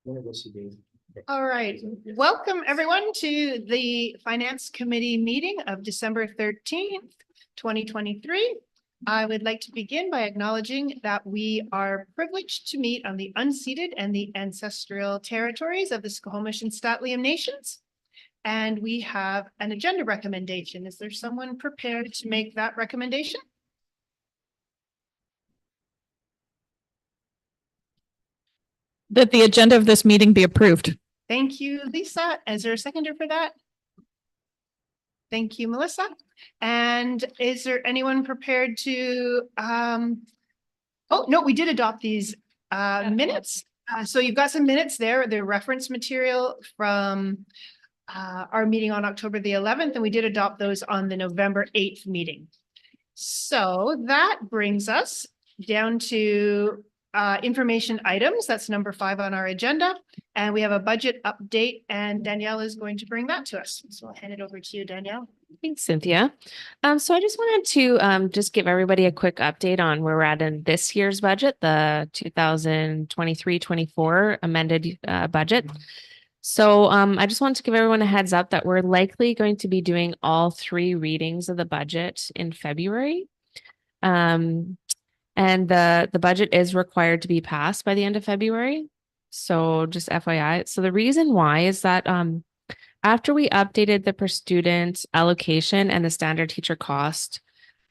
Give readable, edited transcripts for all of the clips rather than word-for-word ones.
All right, welcome everyone to the Finance Committee meeting of December 13th, 2023. I would like to begin by acknowledging that we are privileged to meet on the unceded and the ancestral territories of the Squamish and St'át'imc Nations. And we have an agenda recommendation. Is there someone prepared to make that recommendation? That the agenda of this meeting be approved. Thank you, Lisa. Is there a seconder for that? Thank you, Melissa. And is there anyone prepared to, oh, no, we did adopt these minutes. So you've got some minutes there, the reference material from our meeting on October the 11th, and we did adopt those on the November 8th meeting. So that brings us down to information items. That's number 5 on our agenda. And we have a budget update, and Danielle is going to bring that to us. So I'll hand it over to you, Danielle. Thanks, Cynthia. So I just wanted to just give everybody a quick update on where we're at in this year's budget, the 2023-24 amended budget. So I just wanted to give everyone a heads up that we're likely going to be doing all 3 readings of the budget in February. And the budget is required to be passed by the end of February. So just FYI. So the reason why is that after we updated the per student allocation and the standard teacher cost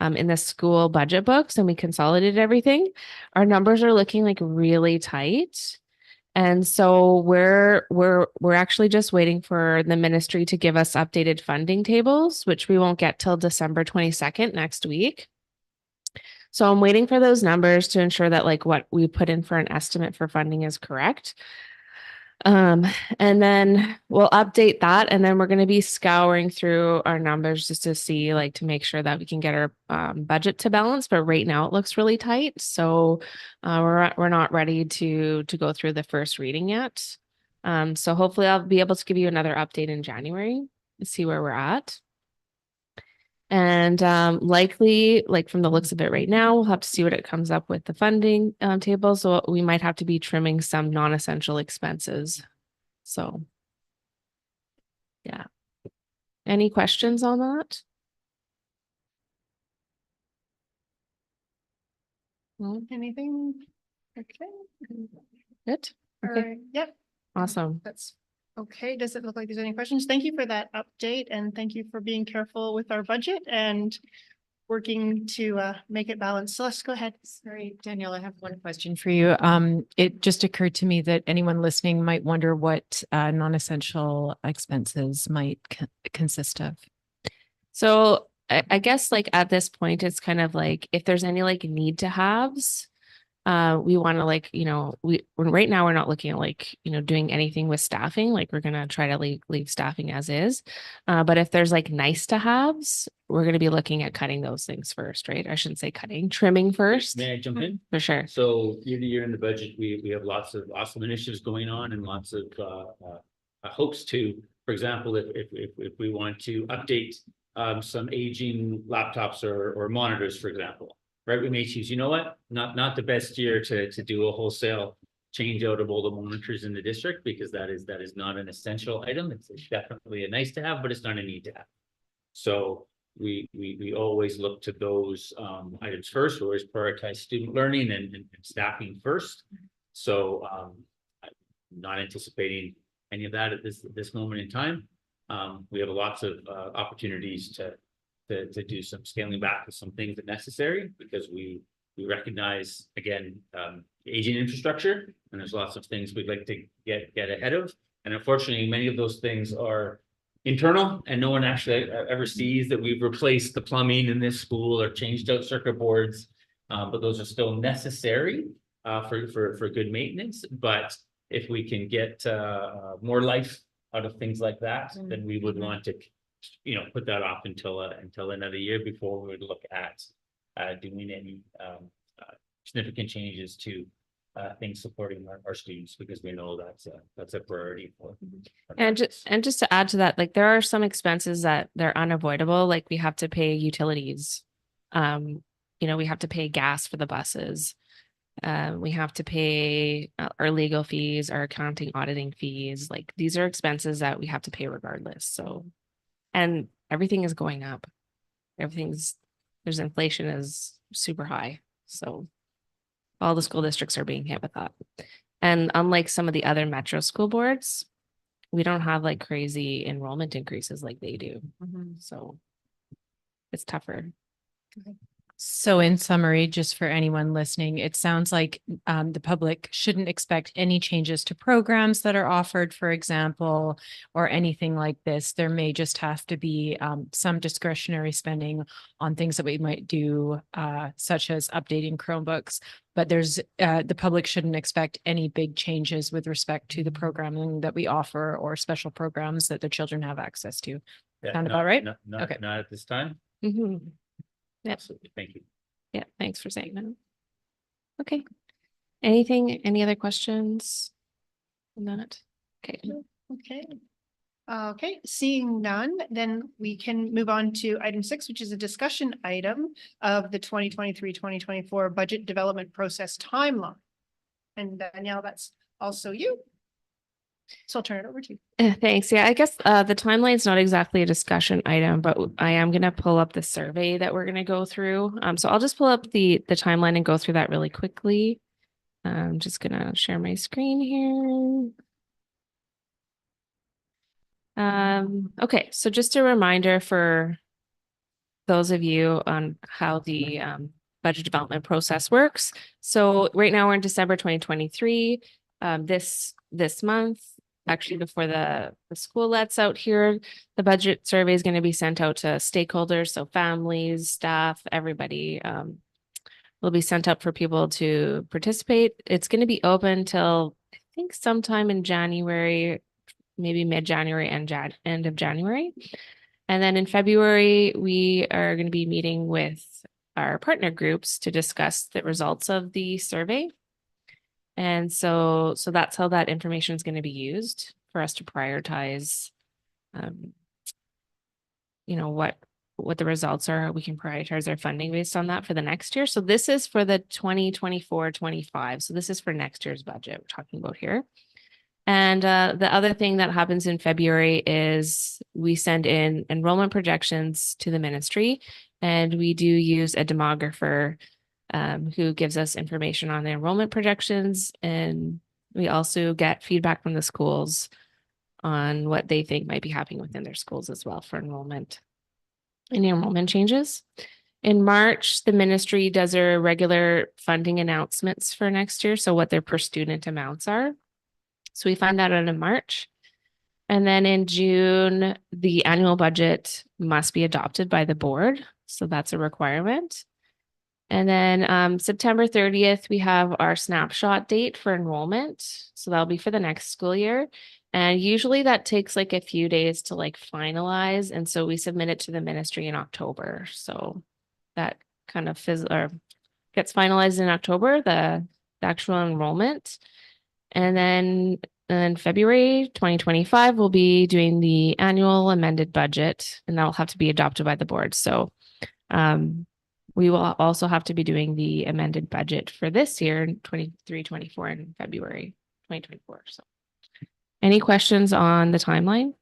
in the school budget books and we consolidated everything, our numbers are looking like really tight. And so we're actually just waiting for the ministry to give us updated funding tables, which we won't get till December 22nd next week. So I'm waiting for those numbers to ensure that like what we put in for an estimate for funding is correct. And then we'll update that. And then we're going to be scouring through our numbers just to see, like, to make sure that we can get our budget to balance. But right now it looks really tight. So we're not ready to go through the first reading yet. So hopefully I'll be able to give you another update in January and see where we're at. And likely, like from the looks of it right now, we'll have to see what it comes up with the funding table. So we might have to be trimming some non-essential expenses. So, yeah. Any questions on that? Anything? Okay. Good. Okay. Yep. Awesome. That's okay. Does it look like there's any questions? Thank you for that update, and thank you for being careful with our budget and working to make it balanced. So let's go ahead. Sorry, Danielle, I have one question for you. It just occurred to me that anyone listening might wonder what non-essential expenses might consist of. So I guess like at this point, it's kind of like if there's any like need to haves, we want to like, right now we're not looking at like, doing anything with staffing. Like we're going to try to leave staffing as is. But if there's like nice to haves, we're going to be looking at cutting those things first, right? I shouldn't say cutting, trimming first. May I jump in? For sure. So year to year in the budget, we have lots of awesome initiatives going on and lots of hopes to, for example, if we want to update some aging laptops or monitors, for example. Right, we may choose, not the best year to do a wholesale change out of all the monitors in the district, because that is not an essential item. It's definitely a nice to have, but it's not a need to have. So we always look to those items first. We always prioritize student learning and staffing first. So I'm not anticipating any of that at this moment in time. We have lots of opportunities to do some scaling back of some things that necessary, because we recognize, again, aging infrastructure, and there's lots of things we'd like to get ahead of. And unfortunately, many of those things are internal, and no one actually ever sees that we've replaced the plumbing in this school or changed out circuit boards. But those are still necessary for good maintenance. But if we can get more life out of things like that, then we would want to put that off until another year before we would look at doing any significant changes to things supporting our students, because we know that's a priority for. And just to add to that, like there are some expenses that they're unavoidable. Like we have to pay utilities. We have to pay gas for the buses. We have to pay our legal fees, our accounting, auditing fees. Like these are expenses that we have to pay regardless. So, and everything is going up. There's inflation is super high. So all the school districts are being hit with that. And unlike some of the other metro school boards, we don't have like crazy enrollment increases like they do. So it's tougher. So in summary, just for anyone listening, it sounds like the public shouldn't expect any changes to programs that are offered, for example, or anything like this. There may just have to be some discretionary spending on things that we might do, such as updating Chromebooks. But the public shouldn't expect any big changes with respect to the programming that we offer or special programs that the children have access to. Yeah, Sound not- about right? not- Okay. Not at this time. Mhm. Yep. Absolutely. Thank you. Yeah, thanks for saying that. Okay. Any other questions? On that? Okay. Okay. Okay, seeing none, then we can move on to item 6, which is a discussion item of the 2023-2024 budget development process timeline. And Danielle, that's also you. So I'll turn it over to you. Thanks. Yeah, I guess the timeline's not exactly a discussion item, but I am gonna pull up the survey that we're gonna go through. So I'll just pull up the timeline and go through that really quickly. I'm just gonna share my screen here. Okay, so just a reminder for those of you on how the budget development process works. So right now we're in December 2023. This month, actually before the school lets out here, the budget survey is going to be sent out to stakeholders, so families, staff, everybody. Will be sent up for people to participate. It's going to be open till I think sometime in January, maybe mid-January and end of January. And then in February, we are going to be meeting with our partner groups to discuss the results of the survey. And so that's how that information is going to be used for us to prioritize, what the results are. We can prioritize our funding based on that for the next year. So this is for the 2024-25. So this is for next year's budget we're talking about here. And the other thing that happens in February is we send in enrollment projections to the ministry, and we do use a demographer who gives us information on the enrollment projections. And we also get feedback from the schools on what they think might be happening within their schools as well for enrollment. Any enrollment changes. In March, the ministry does their regular funding announcements for next year. So what their per student amounts are. So we find that out in March. And then in June, the annual budget must be adopted by the board. So that's a requirement. And then September 30th, we have our snapshot date for enrollment. So that'll be for the next school year. And usually that takes like a few days to like finalize. And so we submit it to the ministry in October. So that kind of gets finalized in October, the actual enrollment. And then in February 2025, we'll be doing the annual amended budget, and that'll have to be adopted by the board. So we will also have to be doing the amended budget for this year, 23-24 in February 2024. So any questions on the timeline?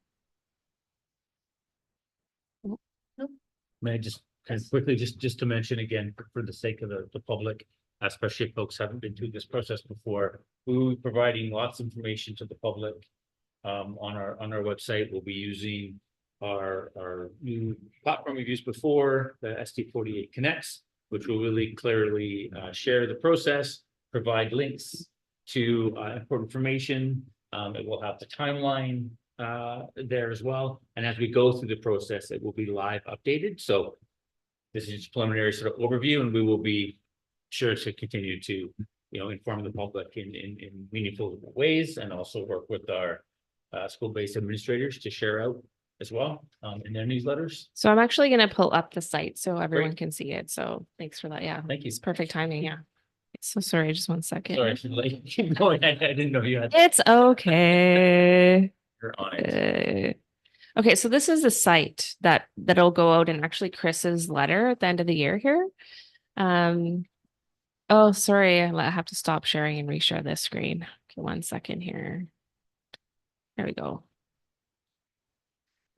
May I just kind of quickly, just to mention again, for the sake of the public, especially if folks haven't been through this process before, we will be providing lots of information to the public on our website. We'll be using our new platform we've used before, the ST48 Connects, which will really clearly share the process, provide links to important information. It will have the timeline there as well. And as we go through the process, it will be live updated. So this is just preliminary sort of overview, and we will be sure to continue to, inform the public in meaningful ways, and also work with our school-based administrators to share out as well in their newsletters. So I'm actually going to pull up the site so everyone Great. can see it. So thanks for that. Yeah. Thank you. It's perfect timing. Yeah. So sorry, just 1 second. Sorry, I should let you keep going. I didn't know you had It's okay. on it. Okay, so this is the site that'll go out in actually Chris's letter at the end of the year here. Oh, sorry. I have to stop sharing and reshare this screen. Okay, 1 second here. There we go.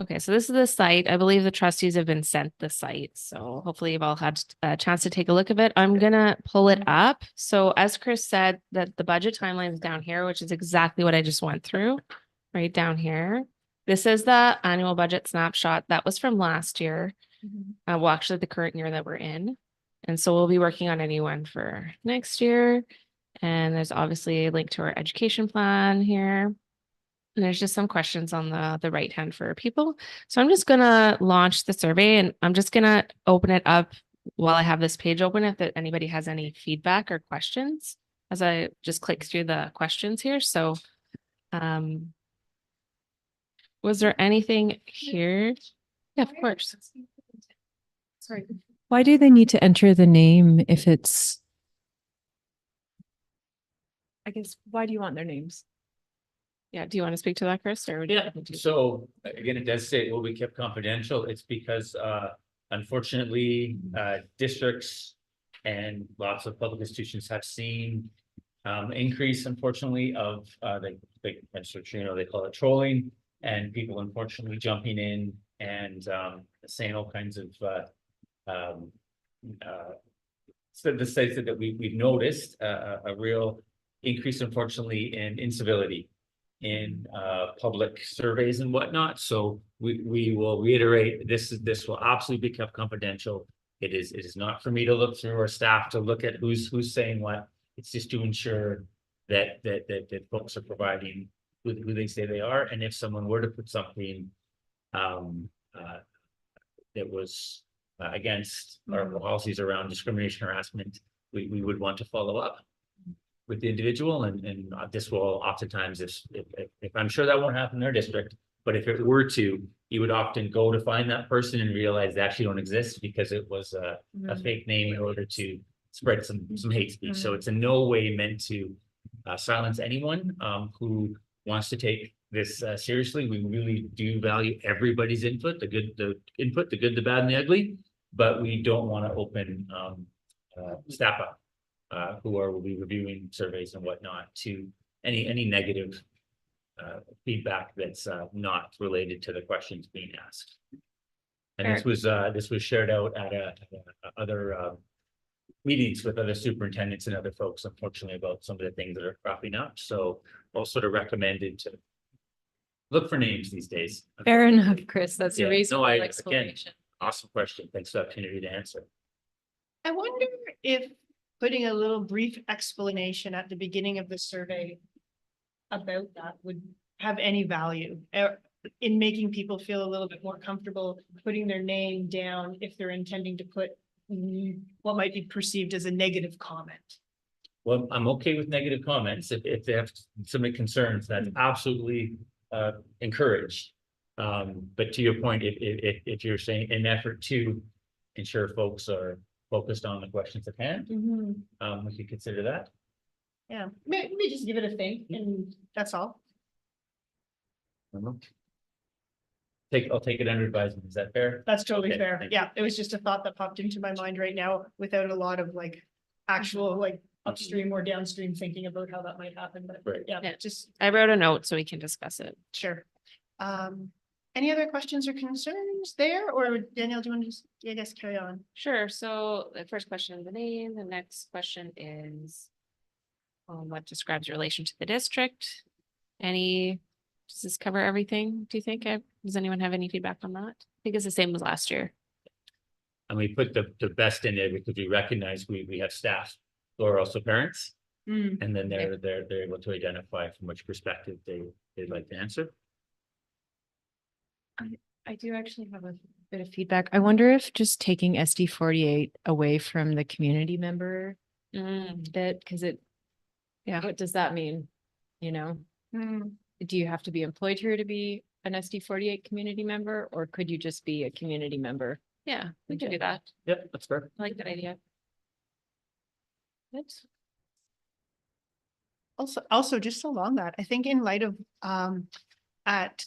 Okay, so this is the site. I believe the trustees have been sent the site, so hopefully you've all had a chance to take a look at it. I'm gonna pull it up. So as Chris said, that the budget timeline is down here, which is exactly what I just went through, right down here. This is the annual budget snapshot. That was from last year. Well, actually the current year that we're in. And so we'll be working on a new one for next year. And there's obviously a link to our education plan here. And there's just some questions on the right hand for people. So I'm just gonna launch the survey and I'm just gonna open it up while I have this page open if anybody has any feedback or questions as I just click through the questions here. So was there anything here? Yeah, of course. Sorry. Why do they need to enter the name if it's? I guess, why do you want their names? Yeah, do you want to speak to that, Chris? Or would you Yeah, like me to? so again, it does say it will be kept confidential. It's because unfortunately, districts and lots of public institutions have seen increase, unfortunately, of they call it trolling, and people unfortunately jumping in and saying all kinds of so the sites that we've noticed a real increase, unfortunately, in incivility in public surveys and whatnot. So we will reiterate, this will absolutely be kept confidential. It is not for me to look through or staff to look at who's saying what. It's just to ensure that folks are providing who they say they are. And if someone were to put something that was against our policies around discrimination, harassment, we would want to follow up with the individual, and this will oftentimes, if I'm sure that won't happen in their district, but if it were to, you would often go to find that person and realize they actually don't exist because it was a fake name in order to spread some hate speech. So it's in no way meant to silence anyone who wants to take this seriously. We really do value everybody's input, the good, the bad, and the ugly, but we don't want to open staff up who will be reviewing surveys and whatnot to any negative feedback that's not related to the questions being asked. And this was shared out at other meetings with other superintendents and other folks, unfortunately, about some of the things that are cropping up. So all sort of recommended to look for names these days. Fair enough, Chris. That's Yeah, a no, reasonable again, explanation. awesome question. Thanks for the opportunity to answer. I wonder if putting a little brief explanation at the beginning of the survey about that would have any value in making people feel a little bit more comfortable putting their name down if they're intending to put what might be perceived as a negative comment. Well, I'm okay with negative comments if they have some concerns. That's absolutely encouraged. But to your point, if you're saying an effort to ensure folks are focused on the questions at hand, we could consider that. Yeah, maybe just give it a think and that's all. I'll take it under advisement. Is that fair? That's totally Okay, fair. thank you. Yeah, it was just a thought that popped into my mind right now without a lot of like actual like upstream or downstream thinking about how that might happen, but Right. yeah, Yeah. just I wrote a note so we can discuss it. sure. Any other questions or concerns there, or Danielle, do you want to just, I guess, carry on? Sure. So the first question is the name. The next question is what describes your relation to the district? Does this cover everything? Do you think? Does anyone have any feedback on that? I think it's the same as last year. And we put the best in there because we recognize we have staff who are also parents, and then they're able to identify from which perspective they'd like to answer. I do actually have a bit of feedback. I wonder if just taking SD48 away from the community member bit, because what does that mean? You know, do you have to be employed here to be an SD48 community member, or could you just be a community member? Yeah, we can do that. Yep, that's fair. I like that idea. Good. Also just along that, I think in light of at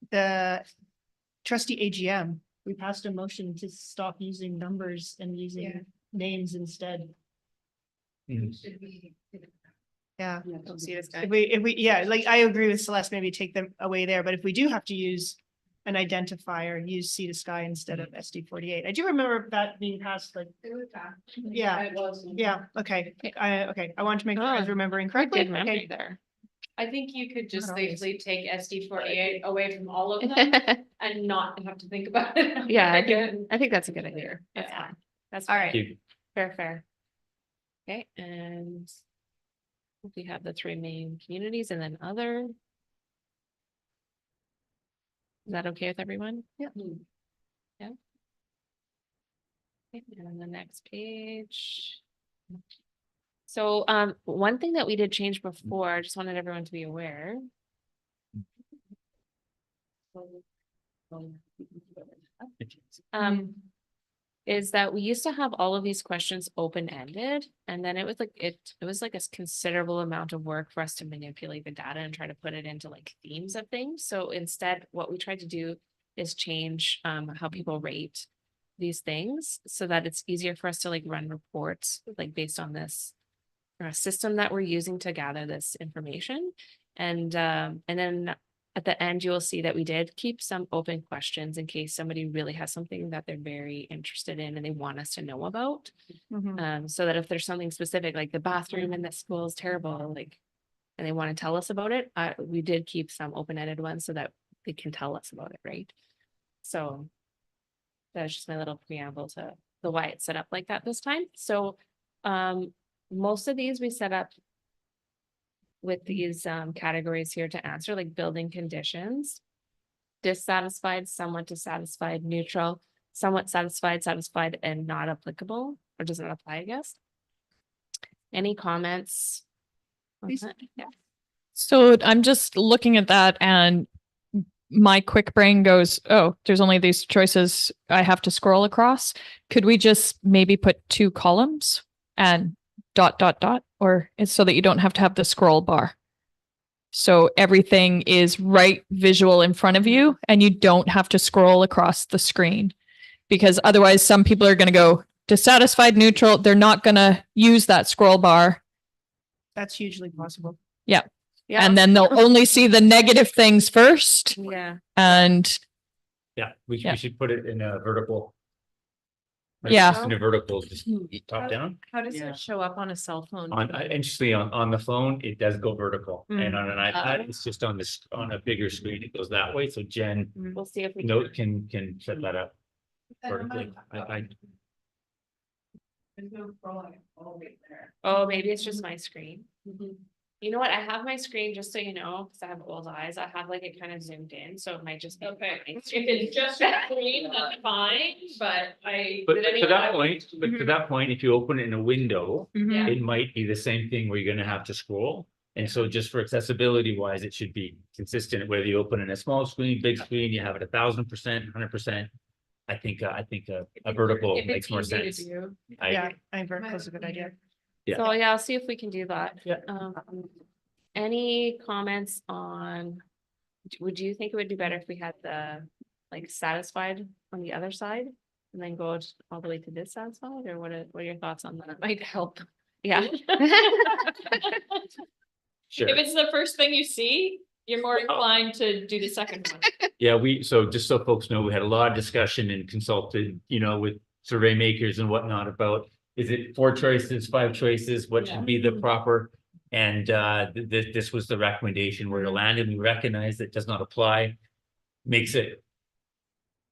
the trustee AGM, we passed a motion to stop using numbers and using names instead. Yeah. See this guy? If we, yeah, like I agree with Celeste, maybe take them away there, but if we do have to use an identifier, use Sea to Sky instead of SD48. I do remember that being passed like, yeah, yeah, okay. Okay, I wanted to make sure I was Oh, remembering correctly. Good memory Okay. there. I think you could just Not always. safely take SD48 away from all of them and not have to think about it. Yeah, again. I think that's a good idea. That's Yeah. fine. That's All fair. right. Thank you. Fair. Okay, and we have the three main communities and then other. Is that okay with everyone? Yeah. Yeah. Okay, and on the next page. So, one thing that we did change before, I just wanted everyone to be aware. Is that we used to have all of these questions open-ended, and then it was like, it was like a considerable amount of work for us to manipulate the data and try to put it into like themes of things. So instead, what we tried to do is change how people rate these things so that it's easier for us to like run reports like based on this system that we're using to gather this information. And then at the end, you will see that we did keep some open questions in case somebody really has something that they're very interested in and they want us to know about. Mhm. So that if there's something specific, like the bathroom in the school is terrible, like, and they want to tell us about it, we did keep some open-ended ones so that they can tell us about it, right? So that's just my little preamble to the why it's set up like that this time. So most of these we set up with these categories here to answer, like building conditions, dissatisfied, somewhat dissatisfied, neutral, somewhat satisfied, satisfied, and not applicable, or does not apply, I guess. Any comments? on Please. that? Yeah. So I'm just looking at that and my quick brain goes, oh, there's only these choices I have to scroll across. Could we just maybe put 2 columns and ... or it's so that you don't have to have the scroll bar. So everything is right visual in front of you and you don't have to scroll across the screen, because otherwise some people are going to go dissatisfied, neutral. They're not going to use that scroll bar. That's hugely possible. Yeah. And then they'll only see the negative things first. Yeah. And Yeah, we Yeah. should put it in a vertical. Yeah. Just in a vertical, just top down. How does Yeah. it show up on a cell phone? Interestingly, on the phone, it does go vertical, Mm. and on an iPad, it's just on this, on a bigger screen, it goes that way, so Jen, We'll see if we note can set that up vertically. I Oh, maybe it's just my screen. You know what? I have my screen, just so you know, because I have old eyes. I have like it kind of zoomed in, so it might just be. Okay, my if screen. it's just a screen, that's fine, but But to that point, if you open it in a window, Yeah. it might be the same thing where you're gonna have to scroll. And so just for accessibility wise, it should be consistent, whether you open in a small screen, big screen, you have it 1,000%, 100%. I think a vertical If it's makes more easy to sense. do. Yeah, I think vertical is a good idea. Yeah. So yeah, I'll see if we can do that. Yeah. Any comments on, would you think it would be better if we had the like satisfied on the other side? And then go all the way to dissatisfied, or what are your thoughts on that? Might help. Yeah. Sure. If it's the first thing you see, you're more inclined to do the second one. Yeah, so just so folks know, we had a lot of discussion and consulted, with survey makers and whatnot about, is it 4 choices, 5 choices, what should be the proper? And this was the recommendation where it landed. We recognize that does not apply. Makes it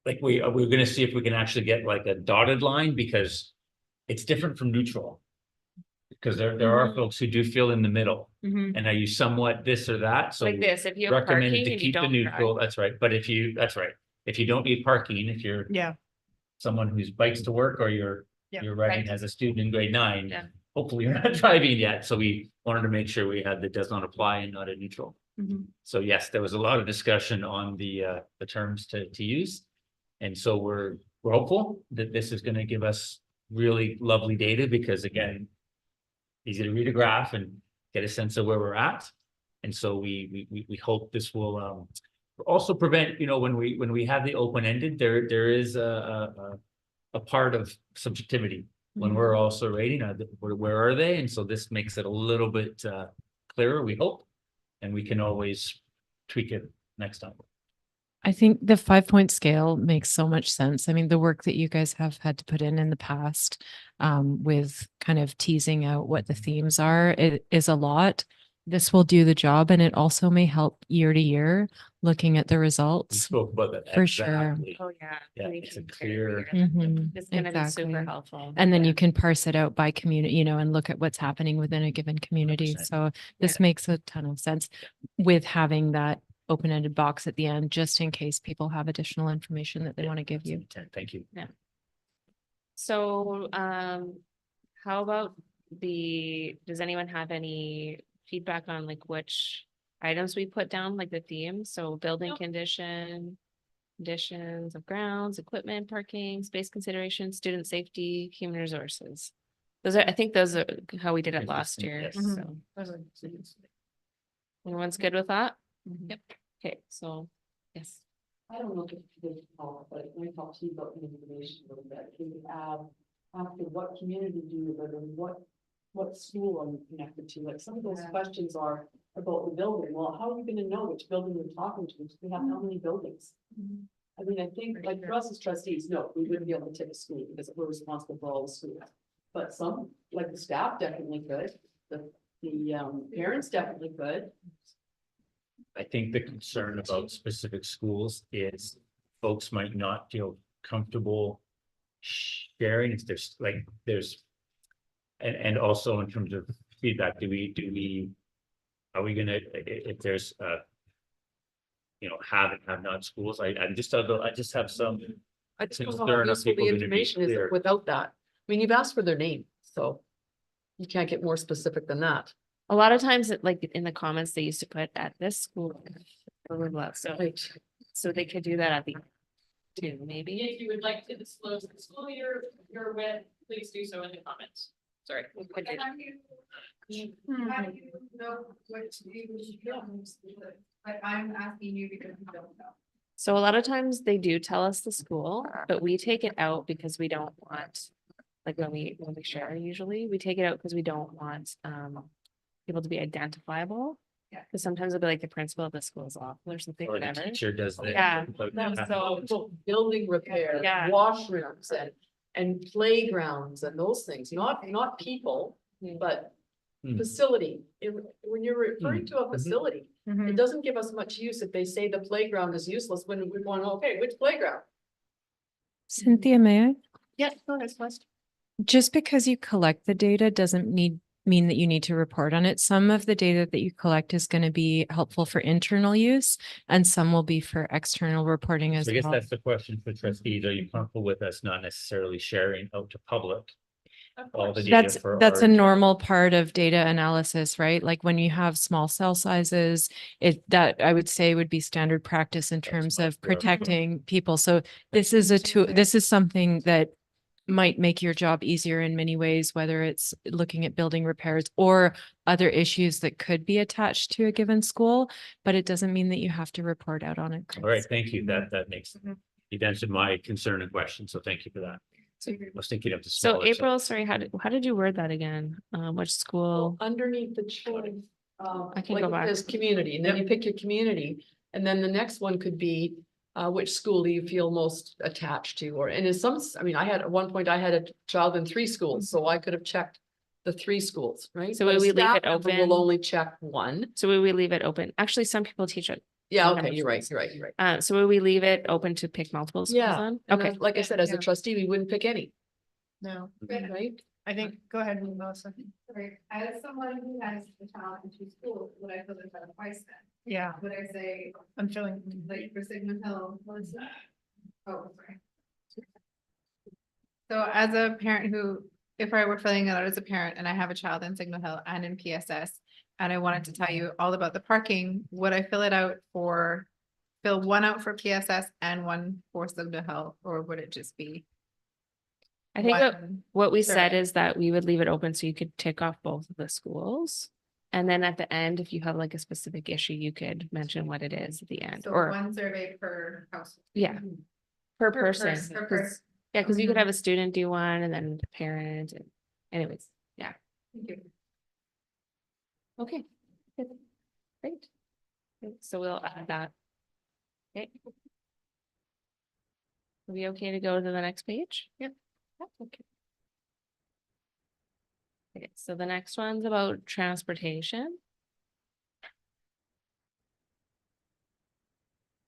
like we're gonna see if we can actually get like a dotted line, because it's different from neutral. Because there are folks who do feel in the middle, and are you somewhat this or that, so. Like this, if you have Recommended parking to and you keep the don't neutral, drive. that's right, but if you don't need parking, if you're Yeah, someone who's bikes to work, or you're Yeah, riding right. as a student in grade 9. Yeah. Hopefully you're not driving yet, so we wanted to make sure we had that does not apply and not a neutral. Mhm. So yes, there was a lot of discussion on the terms to use. And so we're hopeful that this is gonna give us really lovely data, because again, easy to read a graph and get a sense of where we're at. And so we hope this will also prevent, when we have the open-ended, there is a part of subjectivity. when we're also rating, where are they? And so this makes it a little bit clearer, we hope. And we can always tweak it next time. I think the 5-point scale makes so much sense. I mean, the work that you guys have had to put in the past with kind of teasing out what the themes are, it is a lot. This will do the job, and it also may help year to year looking at the We results. spoke about that. For sure. exactly. Oh, yeah. Yeah, we it's a can clear- figure that out. Mhm, It's gonna be super exactly. helpful. And then Yeah. you can parse it out by community, you know, and look at what's happening within a given community. 100%. So this makes a ton of sense with having that open-ended box at the end, just in case people have additional information that they Yeah, want to give that's the you. intent. Thank you. So, how about does anyone have any feedback on like which items we put down, like the theme? So building conditions of grounds, equipment, parking, space considerations, student safety, human resources. I think those are how we did it last year, Consistent, yes. so. Everyone's good with that? Yep. Okay, so, yes. I don't know if it's this call, but it might help you about the information a little bit. Can you add after what community do you live in, what school are you connected to? Like some of those questions are about the building. Well, how are you gonna know which building you're talking to? We have how many buildings? I mean, I think like for us as trustees, no, we wouldn't be able to take a school because we're responsible for all the schools. But some, like the staff definitely could, the parents definitely could. I think the concern about specific schools is folks might not feel comfortable sharing. If there's and also in terms of feedback, are we gonna, if there's have and have not schools, I just have some. I just don't know concern how of useful people the gonna be information is clear. without that. I mean, you've asked for their name, so you can't get more specific than that. A lot of times, like in the comments, they used to put at this school. Blah, blah, blah. So they could do that at the too, maybe. If you would like to disclose the school you're with, please do so in the comments. Sorry. We could do- How do you know which buildings? Like I'm asking you because you don't know. So a lot of times they do tell us the school, but we take it out because we don't want, like when we share, usually we take it out because we don't want people to be identifiable. Yeah. Because sometimes it'll be like the principal of the school is awful or something, Or the whatever. teacher does that. Yeah. So building repair, Yeah. washrooms and playgrounds and those things, not people, Hmm. but Hmm. facility. When you're referring to a Mhm. facility, it doesn't give us much use if they say the playground is useless when we're going, okay, which playground? Cynthia, may I? Yes, go ahead, Celeste. Just because you collect the data doesn't mean that you need to report on it. Some of the data that you collect is going to be helpful for internal use, and some will be for external reporting as So I guess well. that's the question for trustees. Are you comfortable with us not necessarily sharing out to public? All the data for That's our- a normal part of data analysis, right? Like when you have small cell sizes, that I would say would be standard practice in terms much of better. protecting people. So this is a tool, this is something that might make your job easier in many ways, whether it's looking at building repairs or other issues that could be attached to a given school, but it doesn't mean that you have to report out on it. All right, thank you. That makes, Mhm. you've answered my concern and question, so thank you for that. I was thinking of the. So smaller April, sorry, how did you word that again? Which school? Underneath the choice. I can like go it back. says community, and then you pick your community, and then the next one could be. Which school do you feel most attached to, or, and in some, I mean, at one point I had a child in 3 schools, so I could have checked the 3 schools, right? So But a would we leave staff it member open? Will only check 1. So will we leave it open? Actually, some people teach it. Yeah, Some okay, numbers. you're right. So will we leave it open to pick multiple schools Yeah, then? and Okay. like I said, as a Yeah. trustee, we wouldn't pick any, No, right? I think, go ahead, Melissa. Right, as someone who has a child in 2 schools, would I fill this out twice then? Yeah, Would I say, I'm feeling, like for Sigmund Hill, what's that? Oh, sorry. So as a parent who, if I were filling it out as a parent and I have a child in Signal Hill and in PSS, and I wanted to tell you all about the parking, would I fill one out for PSS and one for Signal Hill, or would it just be? I think one? what we said Sorry. is that we would leave it open so you could tick off both of the schools. And then at the end, if you have like a specific issue, you could mention what it is at the end, So or, one survey per household. yeah. Per Per person, person, per 'cause person. Yeah, because you could Mhm. have a student do one and then a parent and anyways, yeah. Thank you. Okay. Good. Great. Great, so we'll add that. Okay. Are we okay to go to the next page? Yep. Okay. Okay, so the next one's about transportation.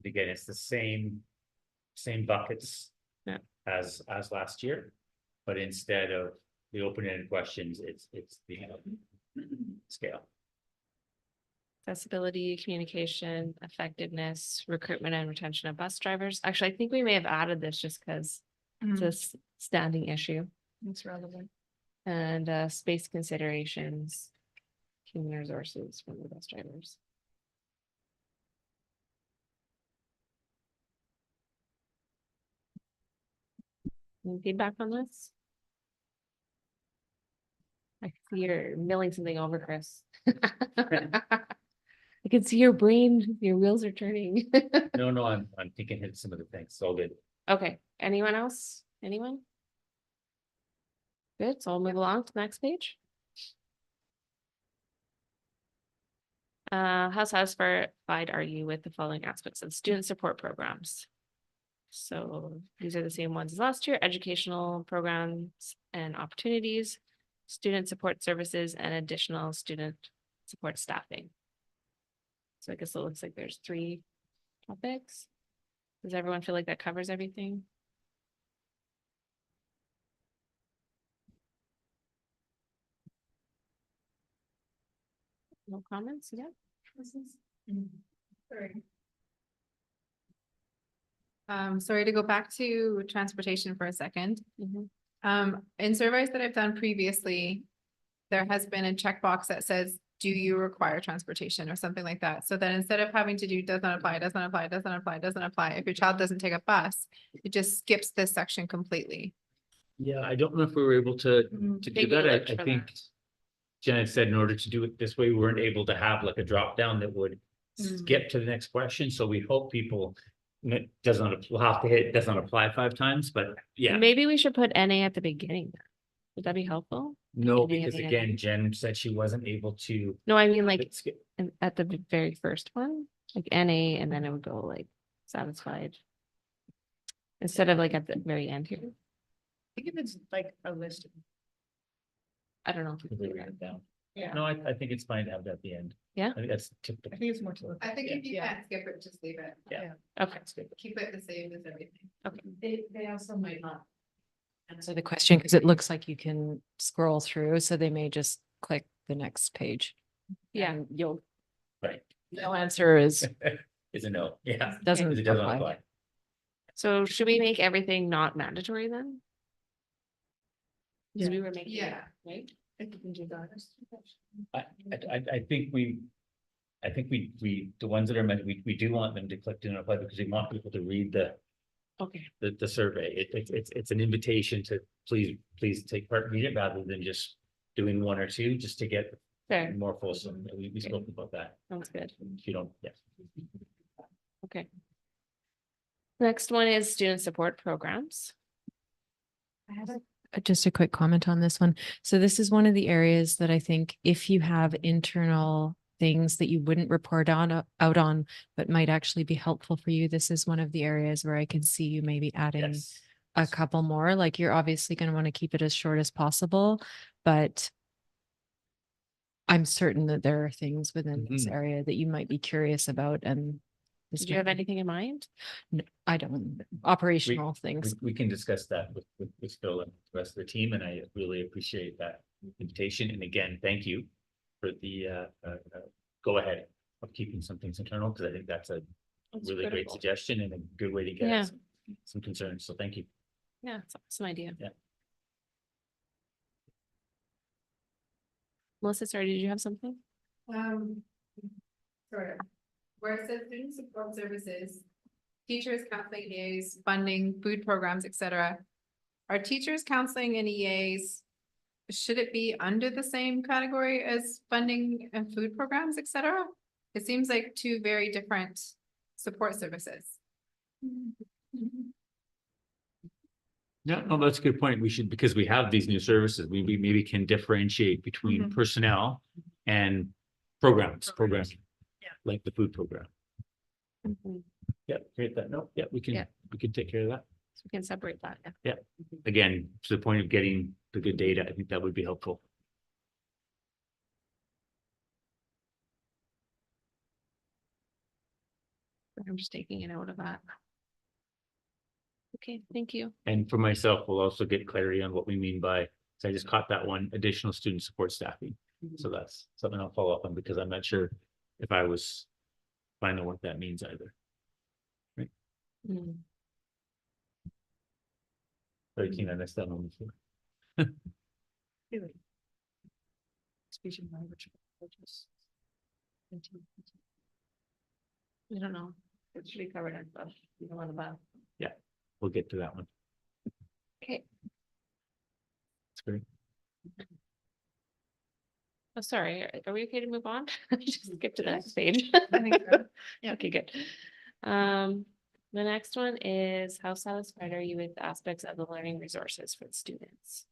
Again, it's the same buckets. Yeah. As last year, but instead of the open-ended questions, it's the scale. Accessibility, communication, effectiveness, recruitment and retention of bus drivers. Actually, I think we may have added this just because it's a standing issue. It's relevant. And space considerations, human resources from the bus drivers. Any feedback on this? I see you're milling something over, Chris. I can see your brain, your wheels are turning. No, I'm thinking of some of the things, so good. Okay, anyone else? Anyone? Good, so I'll move along to the next page. How satisfied are you with the following aspects of student support programs? So these are the same ones as last year: educational programs and opportunities, student support services, and additional student support staffing. So I guess it looks like there's 3 topics. Does everyone feel like that covers everything? No comments? Yeah. Sorry. Sorry to go back to transportation for a second. Mhm. In surveys that I've done previously, there has been a checkbox that says, do you require transportation or something like that? So that instead of having to do doesn't apply, doesn't apply, doesn't apply, doesn't apply, if your child doesn't take a bus, it just skips this section completely. Yeah, I don't know if we were able to Mm, do Maybe that. look I for think that. Janet said in order to do it this way, we weren't able to have like a drop down that would skip to the next question. So we hope people will have to hit doesn't apply 5 times, but yeah. Maybe we should put NA at the beginning. Would that be helpful? No, Any because of the again, others? Jen said she wasn't able to. No, I mean like skip. at the very first one, like NA, and then it would go like satisfied. Instead of like at the very end here. Think if it's like a list. I don't know. If we write it down. Yeah. No, I think it's fine to have that at the end. Yeah? I think that's typical. I think it's more to. I think if you Yeah. can't skip it, just leave it. Yeah. Okay. Keep it the same as everything. They also might not. Answer the question because it looks like you can scroll through, so they may just click the next page. Yeah. And you'll, Right. no answer is, Is a no, yeah. doesn't Because it doesn't apply. apply. So should we make everything not mandatory then? Because we were making. Yeah. Right? I think we, the ones that are meant, we do want them to click to apply because we want people to read Okay. the survey. It's an invitation to please take part, read it rather than just doing 1 or 2, just to get Fair. more fulsome. We spoke about that. Sounds good. If you don't, yeah. Okay. Next one is student support programs. Just a quick comment on this one. So this is one of the areas that I think if you have internal things that you wouldn't report out on, but might actually be helpful for you, this is one of the areas where I can see you maybe adding Yes. a couple more. Like you're obviously going to want to keep it as short as possible, but I'm certain that there are things within this Mhm. area that you might be curious about. And this Did you have might- anything in mind? No, I don't, operational things. We can discuss that with Phil and the rest of the team, and I really appreciate that invitation. And again, thank you for the go ahead of keeping some things internal, because I think that's a That's really great critical. suggestion and a good way to get Yeah. at some concerns. So thank you. Yeah, it's an awesome idea. Yeah. Melissa, sorry, did you have something? Sort of. Where it says student support services, teachers, counseling, EAs, funding, food programs, etc. Are teachers, counseling and EAs, should it be under the same category as funding and food programs, etc.? It seems like 2 very different support services. Yeah, no, that's a good point. We should, because we have these new services, we maybe can differentiate between Mhm. personnel and programs, Yeah. like the food program. Mhm. Yeah, create that. No, yeah, Yeah. we can take care of that. So we can separate that. Yeah. Again, to the point of getting the good data, I think that would be helpful. I'm just taking a note of that. Okay, thank you. And for myself, we'll also get clarity on what we mean by, so I just caught that one, additional student support staffing. So that's something I'll follow up on because I'm not sure if I know what that means either. Mm. Very keen on this, that one before. Speech and language coaches. I don't know. It should be covered in above. You don't want above. We'll get to that one. Okay. It's great. Oh, sorry. Are we okay to move on? Just skip to the next page. I think so. Yeah. Okay, good. The next one is how satisfied are you with aspects of the learning resources for the students?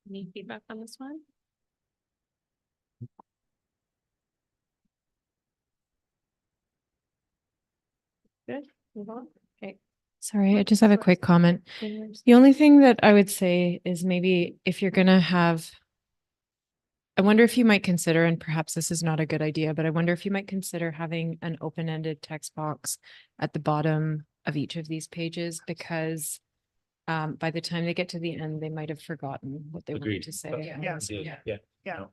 Any feedback on this one? Good, move on. Okay. Sorry, I just have a quick comment. There's- The only thing that I would say is maybe if you're gonna have, I wonder if you might consider, and perhaps this is not a good idea, but I wonder if you might consider having an open-ended text box at the bottom of each of these pages, because by the time they get to the end, they might have forgotten what they wanted Agreed. to say. Yeah. Yeah. Yeah. No,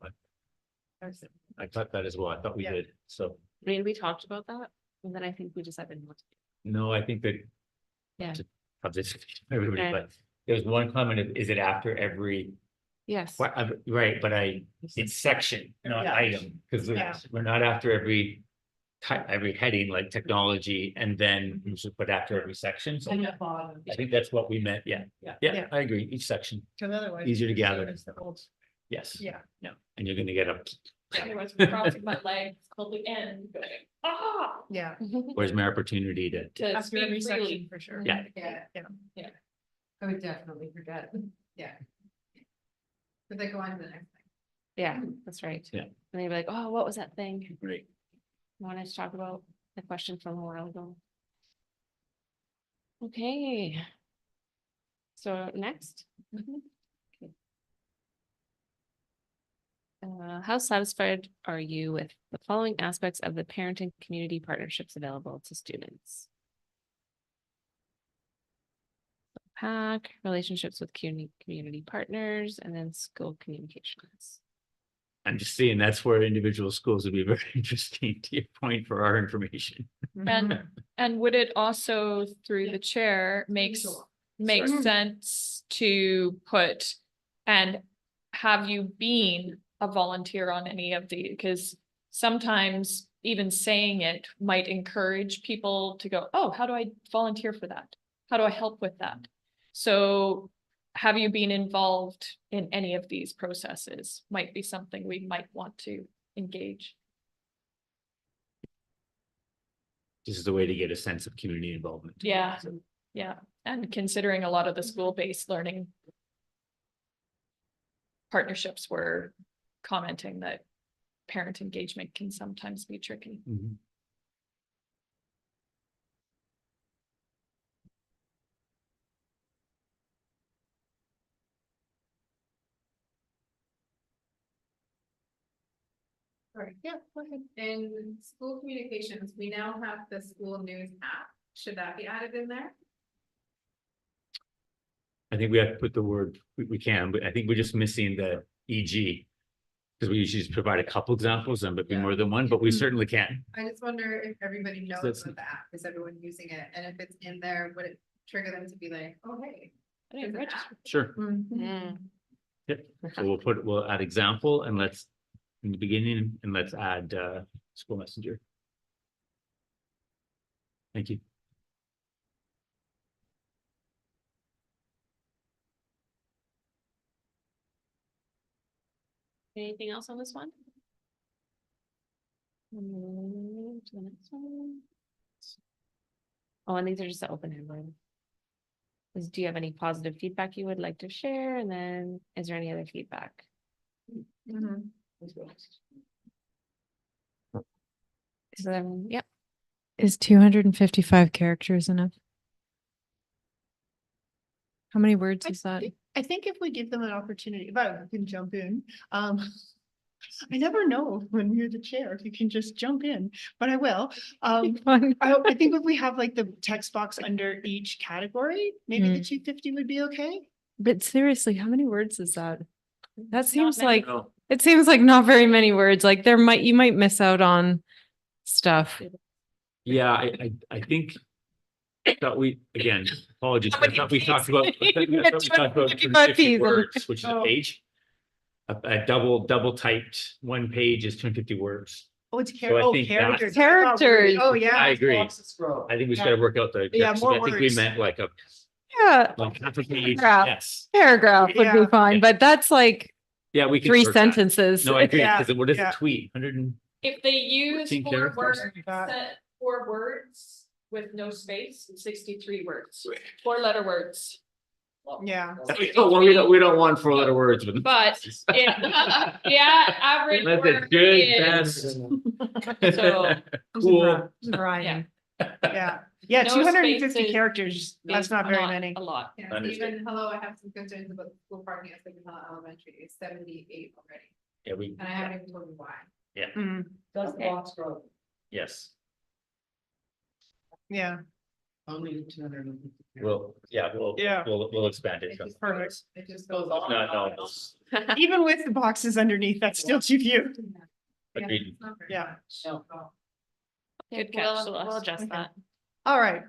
I thought that as well. I thought we Yeah. did. So, I mean, we talked about that, and then I think we decided not to. no, I think that. Yeah. Of this, everybody, Okay. but there's one comment, is it after every, Yes. right, but it's section, not Yeah. item, because Yeah. we're not after every every heading like technology, and then we should put after every section. So And the bottom. I think that's what we meant. Yeah. Yeah. Yeah, I agree. Each section, Because otherwise. Easier to it's gather. as the old- yes. Yeah. Yeah, and you're gonna get a, Otherwise, we're crossing my legs till the end, going, ah, Yeah. where's my opportunity to, to After every speak freely. section, for sure. Yeah. Yeah. I would definitely forget. Yeah. But they go on to the next thing. Yeah, that's right. Yeah. And they'd be like, oh, what was that thing? great. You want us to talk about the question from a while ago? Okay. So next. Okay. How satisfied are you with the following aspects of the parent and community partnerships available to students? PAC, relationships with community partners, and then school communications. I'm just saying that's where individual schools would be very interesting to your point for our information. And would it also, through the chair, makes sense to put and have you been a volunteer on any of the, because sometimes even saying it might encourage people to go, oh, how do I volunteer for that? How do I help with that? So have you been involved in any of these processes? Might be something we might want to engage. This is the way to get a sense of community involvement. Yeah, yeah. And considering a lot of the school-based learning partnerships were commenting that parent engagement can sometimes be tricky. Mhm. Sorry, yeah, go ahead. In school communications, we now have the school news app. Should that be added in there? I think we have to put the word, we can, but I think we're just missing the EG. Because we usually just provide a couple examples and but be Yeah. more than one, but we certainly can. I just wonder if everybody knows That's- about the app. Is everyone using it? And if it's in there, would it trigger them to be like, oh, hey. I didn't there's an register. app? Sure. Mm. So we'll add example and let's in the beginning, and let's add school messenger. Thank you. Anything else on this one? To the next one. Oh, and these are just the open-ended. Do you have any positive feedback you would like to share? And then is there any other feedback? So, yep. Is 255 characters enough? How many words is that? I think if we give them an opportunity, if I can jump in, I never know when you're the chair, if you can just jump in, but I will. I think if we have like the text box under each category, maybe the 250 would be okay. But seriously, how many words is that? That seems many. like, it seems like not very many words. Like you might miss out on stuff. Yeah, I think that apologies, I thought we talked about. I thought we talked about 250 words, which is a page. A double typed one page is 250 words. Oh, it's So I think characters. Characters. Oh, yeah. I agree. I think we just gotta work out the. Yeah, so more I think we words. meant like Yeah, half a page, Paragraph. yes. paragraph would be Yeah. fine, but that's like Yeah, we can. 3 work that. sentences. No, I agree, Yeah, because what is yeah. a tweet? 100 and, If they use 14 four characters. words, That. set 4 words with no space, 63 words, 4-letter words. Yeah. well, we don't want 4-letter words, but. But yeah, average That's a word good, is, bad. so, Cool. yeah. Yeah, yeah, No 250 spaces characters, that's not very many. A lot. Yeah, Understood. even, hello, I have some concerns about the school parking at Signal Hill Elementary, it's 78 already, Yeah, we, and I haven't even told you why. Mm, Does the box grow? yes, yeah, Only 250. we'll Yeah. we'll expand it. It just perfect. goes, it just goes No, on. no, Even with the boxes underneath, that's still too few. Yeah, agreed. it's not very Yeah. much. Good catch, We'll Celeste. adjust Okay. that. All right,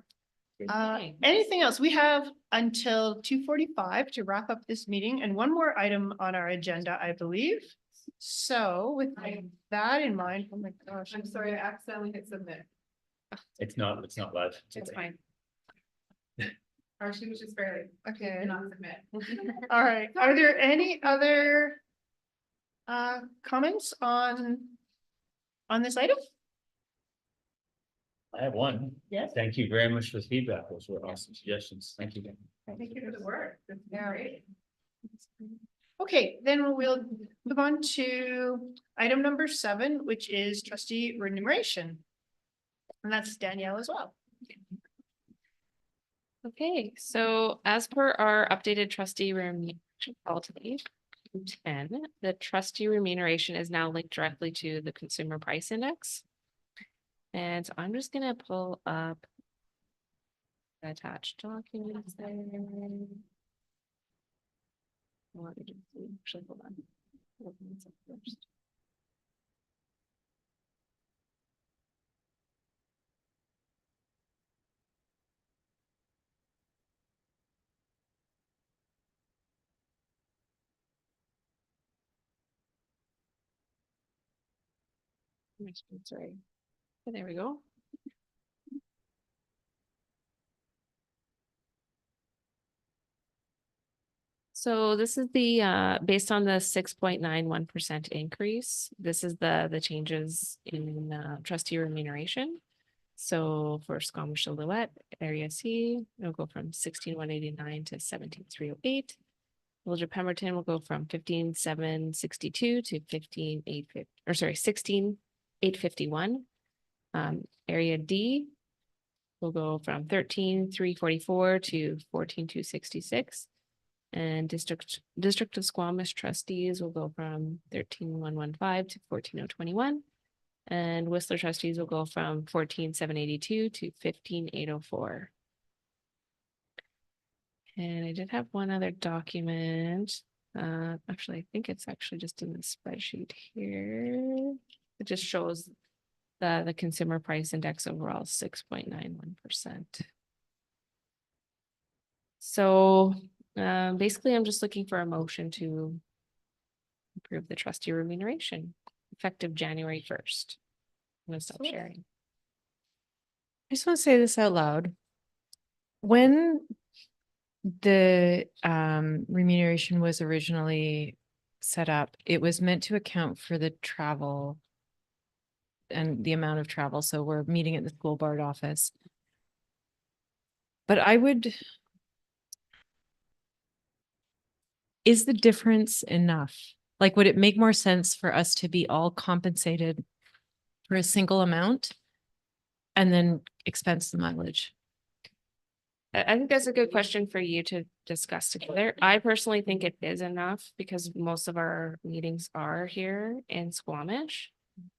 Okay. anything else? We have until 2:45 to wrap up this meeting and one more item on our agenda, I believe. So with that in mind, oh my gosh. I'm sorry, I accidentally hit submit, It's not live. it's fine. Or she was just barely, Okay, did not submit. all right. Are there any other comments on this item? I have one. Yes. Thank you very much for the feedback. Those were awesome suggestions. Thank you. Thank you for the work, that's great. Okay, then we'll move on to item number 7, which is trustee remuneration. And that's Danielle as well. Okay, so as per our updated trustee remuneration policy, 10, the trustee remuneration is now linked directly to the consumer price index. And so I'm just gonna pull up the attached documents there. Let me just see. Actually, hold on. Open this up first. Sorry. Oh, there we go. So this is the based on the 6.91% increase. This is the changes in trustee remuneration. So for Squamish Silhouette, Area C, it'll go from 16,189 to 17,308. Village of Pemberton will go from 15,762 to 15,850, or sorry, 16,851. Area D will go from 13,344 to 14,266. And District of Squamish trustees will go from 13,115 to 14,021. And Whistler trustees will go from 14,782 to 15,804. And I did have one other document. Actually, I think it's actually just in the spreadsheet here. It just shows the consumer price index overall 6.91%. So basically, I'm just looking for a motion to approve the trustee remuneration. effective January 1st. I'm gonna stop Cool. sharing. I just want to say this out loud. When the remuneration was originally set up, it was meant to account for the travel and the amount of travel. So we're meeting at the school board office. But is the difference enough? Like, would it make more sense for us to be all compensated for a single amount and then expense the mileage? I think that's a good question for you to discuss together. I personally think it is enough because most of our meetings are here in Squamish.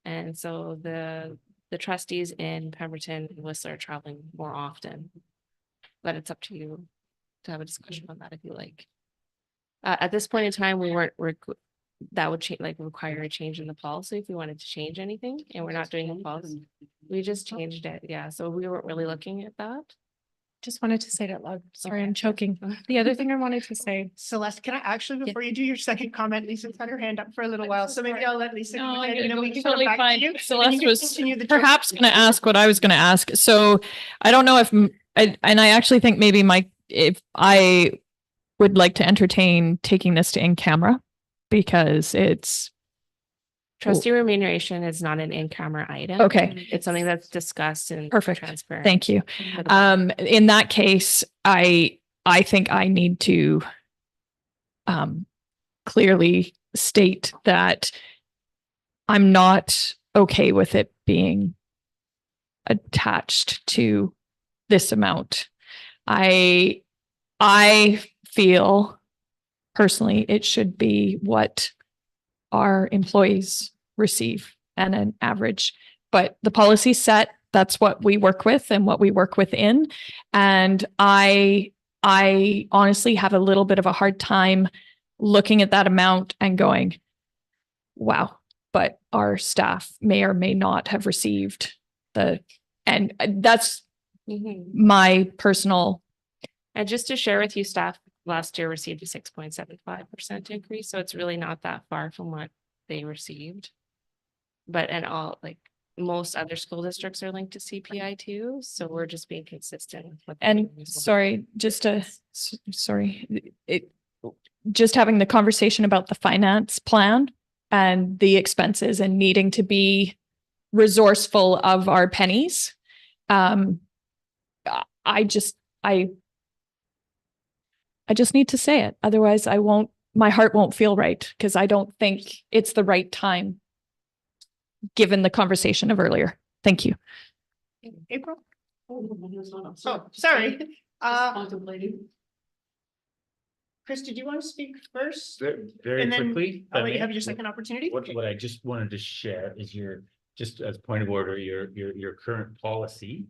And so the trustees in Pemberton and Whistler are traveling more often. But it's up to you to have a discussion on that if you like. At this point in time, that would change, like require a change in the policy if we wanted to change anything, and we're not doing a policy. We just changed it, yeah, so we weren't really looking at that. Just wanted to say it out loud. Sorry, Okay. I'm choking. The other thing I wanted to say, Celeste, can I actually, before you do your second comment, Lisa's had her hand up for a little while, so maybe I'll let Lisa. go ahead, and then we can come back to you, and then you can continue the joke. Perhaps going to ask what I was going to ask. So I don't know if, and I actually think maybe if I would like to entertain taking this to in camera because it's Trustee remuneration is not an in-camera item. okay. It's something that's discussed and Perfect. transparent. Thank you. for the- In that case, I think I need to clearly state that I'm not okay with it being attached to this amount. I feel personally it should be what our employees receive and an average, but the policy set, that's what we work with and what we work within. And I honestly have a little bit of a hard time looking at that amount and going, wow, but our staff may or may not have received and that's Mhm. my personal. And just to share with you, staff last year received a 6.75% increase, so it's really not that far from what they received. But most other school districts are linked to CPI too, so we're just being consistent with what. they're And doing as well. sorry, just having the conversation about the finance plan and the expenses and needing to be resourceful of our pennies. I just need to say it. Otherwise my heart won't feel right because I don't think it's the right time given the conversation of earlier. Thank you. April? Oh, sorry. Contemplating. Chris, did you want to speak first? Very And then quickly. I'll if I let you may. have your second opportunity. What I just wanted to share is just as a point of order, your current policy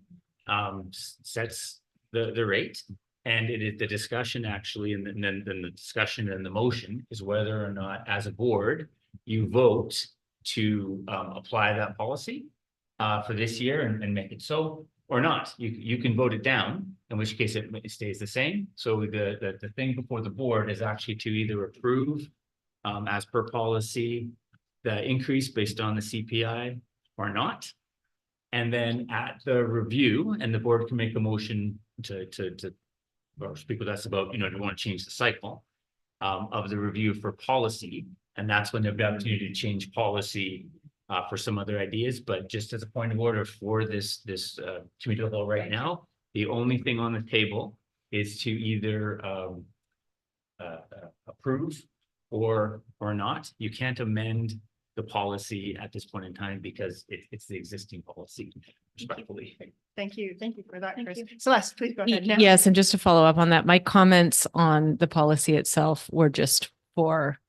sets the rate. And it is the discussion actually, and then the discussion and the motion is whether or not, as a board, you vote to apply that policy for this year and make it so or not. You can vote it down, in which case it stays the same. So the thing before the board is actually to either approve as per policy, the increase based on the CPI or not. And then at the review, and the board can make a motion to or speak with us about, do you want to change the cycle of the review for policy? And that's when there'll be opportunity to change policy for some other ideas. But just as a point of order for this committee level right now, the only thing on the table is to either approve or not. You can't amend the policy at this point in time because it's the existing policy, respectfully. Thank you for that, Thank Chris. you. Celeste, please go ahead now. yes, and just to follow up on that, my comments on the policy itself were just for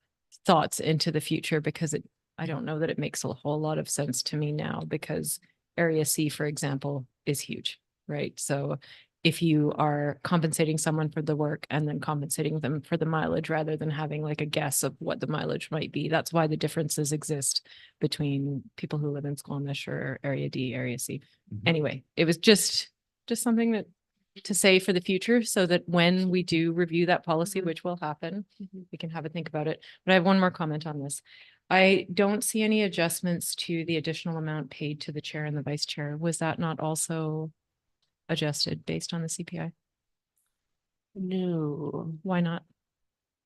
thoughts into the future because I don't know that it makes a whole lot of sense to me now because Area C, for example, is huge, right? So if you are compensating someone for the work and then compensating them for the mileage rather than having like a guess of what the mileage might be, that's why the differences exist between people who live in Squamish or Area D, Area C. Anyway, it was just something that to say for the future so that when we do review that policy, which will happen, we can have a think about it. But I have one more comment on this. I don't see any adjustments to the additional amount paid to the chair and the vice chair. Was that not also adjusted based on the CPI? No, Why not?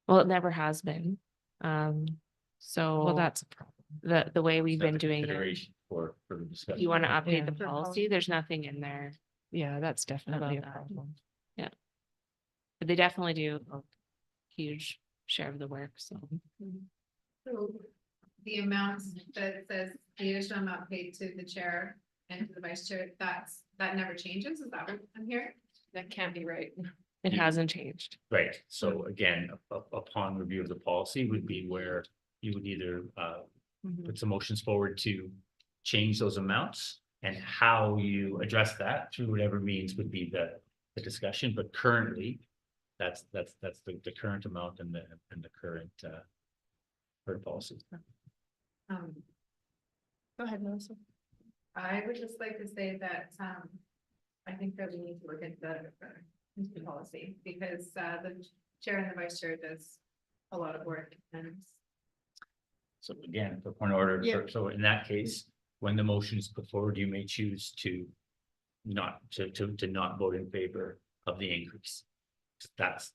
well, it never has been. So Well, that's a problem. the way we've been That's a doing it, consideration For the discussion. you want to update the Yeah. policy, there's nothing in there. Yeah, that's definitely a that. problem. But they definitely do a huge share of the work, so. So the amounts that it says the additional amount paid to the chair and to the vice chair, that never changes, is that what I'm hearing? That can't be right. It hasn't changed. Right, so again, upon review of the policy would be where you would either put some motions forward to change those amounts. And how you address that through whatever means would be the discussion, but currently. That's the current amount and the current policy. Go ahead, Melissa. I would just like to say that, I think that we need to look at the policy, because, the chair and the vice chair does a lot of work, and So again, for point of order, Yeah. so in that case, when the motion is put forward, you may choose to not vote in favor of the increase. That's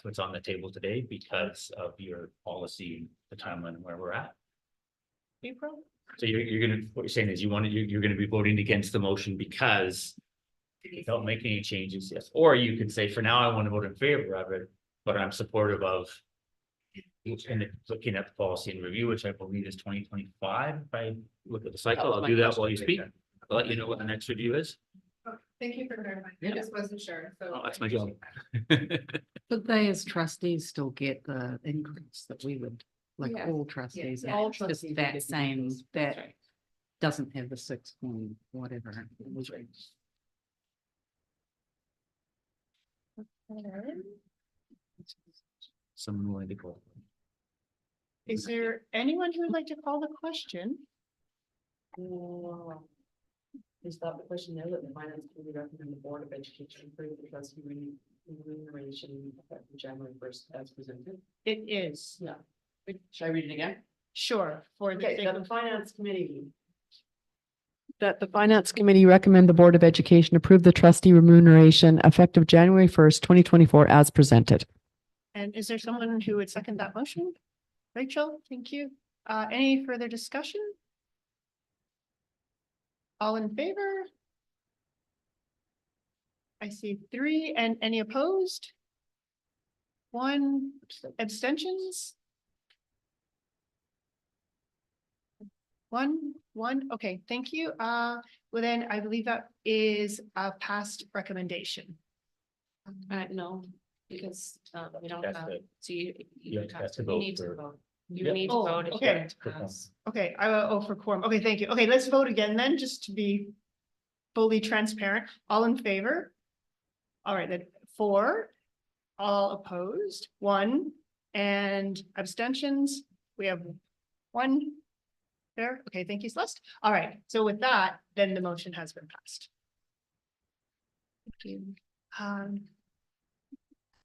what's on the table today because of your policy, the timeline where we're at. April? So you're gonna, what you're saying is you're gonna be voting against the motion because you don't make any changes, yes, or you could say, for now, I want to vote in favor of it, but I'm supportive of. And looking at the policy and review, which I believe is 2025, if I look at the cycle, I'll do that while you speak. I'll let you know what the next review is. thank you for clarifying, I Yeah. just wasn't sure, so. Oh, that's my job. But they as trustees still get the increase that we would, like Yeah. all trustees. Yeah. and All it's just trustees would that get the same, increase. that doesn't have the 6 point whatever. Someone willing to go. Is there anyone who would like to call the question? Is that the question there that the finance committee recommend the Board of Education approve the trustee remuneration effective January 1st as presented? It is. Yeah. Should I read it again? Sure, for the Okay, sake that of the finance committee. That the finance committee recommend the Board of Education approve the trustee remuneration effective January 1st, 2024 as presented. And is there someone who would second that motion? Rachel, thank you. Any further discussion? All in favor? I see 3, and any opposed? 1 abstentions? 1, okay, thank you. Well then, I believe that is a passed recommendation. No, because we don't That's have, the- so you you have to you vote need to for- vote. You Yep. need to Oh, vote. if you okay. want to pass. Okay, for quorum. Okay, thank you. Okay, let's vote again then, just to be fully transparent. All in favor? All right, then 4, all opposed, 1, and abstentions. We have 1 there. Okay, thank you, Celeste. All right, so with that, then the motion has been passed. Thank you.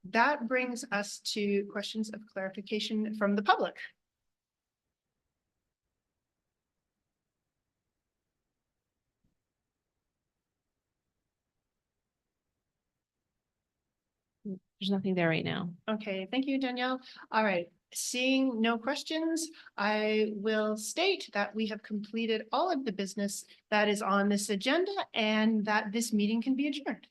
That brings us to questions of clarification from the public. There's nothing there right now. Okay, thank you, Danielle. All right, seeing no questions, I will state that we have completed all of the business that is on this agenda and that this meeting can be adjourned.